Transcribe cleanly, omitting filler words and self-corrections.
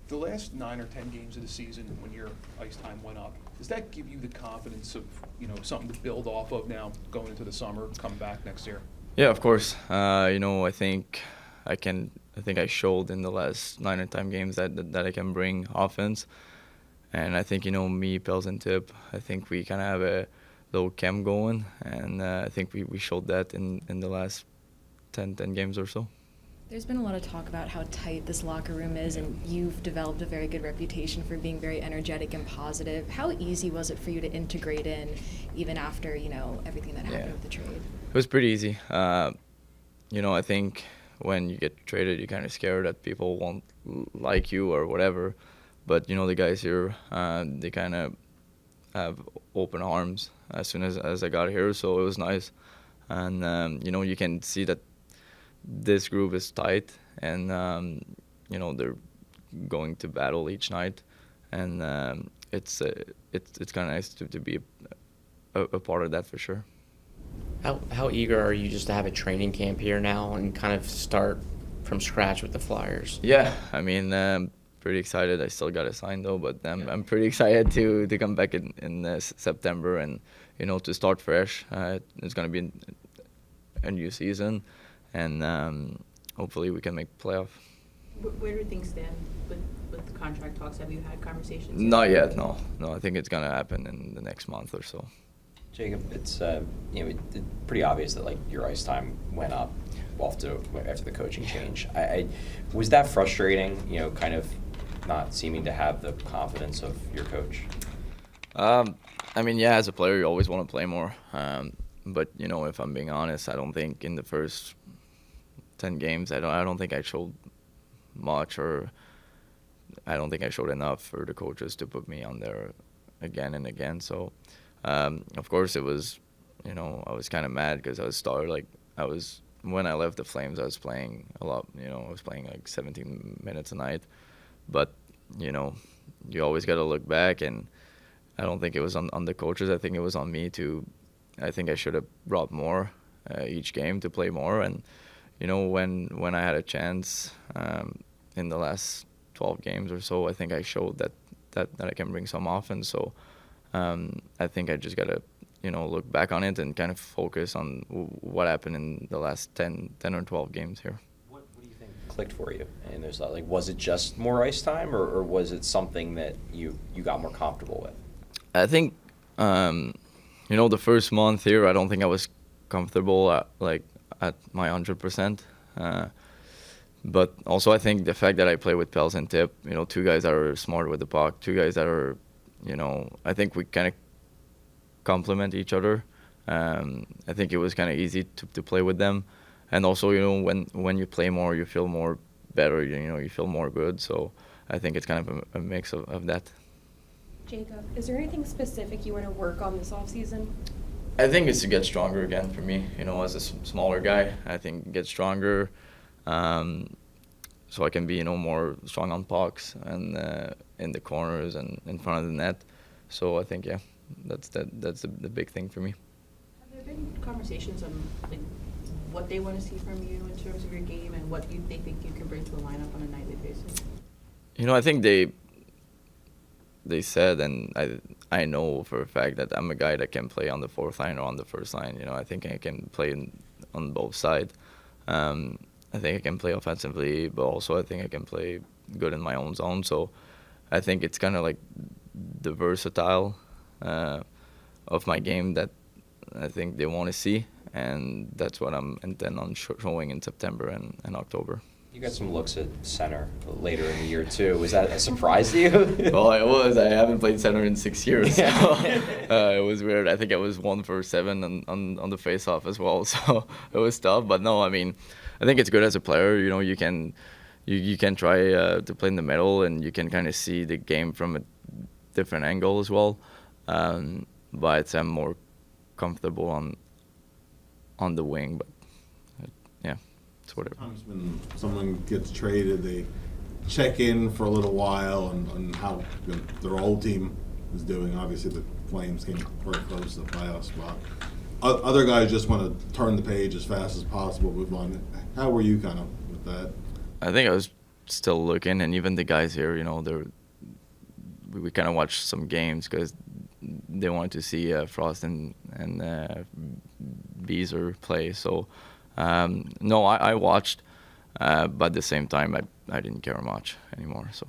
The last 9 or 10 games of the season, when your ice time went up, does that give you the confidence of, something to build off of now going into the summer, coming back next year? Yeah, of course. I think I showed in the last 9 or 10 games that I can bring offense, and I think me, Pels, and Tip. I think we kind of have a little chem going, and I think we showed that in the last 10 games or so. There's been a lot of talk about how tight this locker room is, and you've developed a very good reputation for being very energetic and positive. How easy was it for you to integrate in, even after, everything that happened with the trade? It was pretty easy. I think when you get traded, you're kind of scared that people won't like you or whatever. But, the guys here, they kind of have open arms as soon as I got here, so it was nice. And, you can see that this group is tight, and they're going to battle each night, and it's kind of nice to be a part of that for sure. How eager are you just to have a training camp here now and kind of start from scratch with the Flyers? Yeah, I mean, pretty excited. I still got to sign though, but I'm pretty excited to come back in September and to start fresh. It's going to be a new season, and hopefully we can make playoff. Where do things stand with the contract talks? Have you had conversations? Not yet, no. I think it's going to happen in the next month or so. Jakob, it's it's pretty obvious that your ice time went up after the coaching change. I was that frustrating, kind of not seeming to have the confidence of your coach? I mean, yeah, as a player, you always want to play more. But if I'm being honest, I don't think in the first 10 games, I don't think I showed much, or I don't think I showed enough for the coaches to put me on there again and again. So, of course, it was, I was kind of mad because when I left the Flames, I was playing a lot. I was playing 17 minutes a night. But, you always got to look back, and I don't think it was on the coaches. I think it was on me I think I should have brought more each game to play more. And, when I had a chance in the last 12 games or so, I think I showed that I can bring some offense. So I think I just got to, look back on it and kind of focus on what happened in the last 10 or 12 games here. What do you think clicked for you? And there's was it just more ice time, or was it something that you got more comfortable with? I think, the first month here, I don't think I was comfortable at my 100%. But also I think the fact that I play with Pels and Tip, two guys that are smart with the puck, two guys that are, I think we kind of complement each other. I think it was kind of easy to play with them. And also, when you play more, you feel more better, you feel more good. So I think it's kind of a mix of that. Jakob, is there anything specific you want to work on this offseason? I think it's to get stronger again for me. As a smaller guy, I think get stronger, so I can be more strong on pucks and in the corners and in front of the net. So I think that's the big thing for me. Have there been conversations on what they want to see from you in terms of your game and what they think you can bring to the lineup on a nightly basis? I think they said, and I know for a fact that I'm a guy that can play on the fourth line or on the first line. I think I can play on both sides. I think I can play offensively, but also I think I can play good in my own zone. So I think it's kind of like the versatile of my game that I think they want to see, and that's what I'm intent on showing in September and October. You got some looks at center later in the year too. Was that a surprise to you? Well, it was. I haven't played center in 6 years. So, it was weird. I think I was 1 for 7 on the face-off as well. So it was tough. But no, I mean, I think it's good as a player. You can try to play in the middle, and you can kind of see the game from a different angle as well. But I'm more comfortable on the wing. But yeah. It's whatever. Sometimes when someone gets traded, they check in for a little while on how their old team is doing. Obviously, the Flames came very close to the playoff spot. Other guys just want to turn the page as fast as possible, move on. How were you kind of with that? I think I was still looking, and even the guys here, you know, we kind of watched some games because they wanted to see Frost and Beezer play. So no, I watched, but at the same time, I didn't care much anymore. So.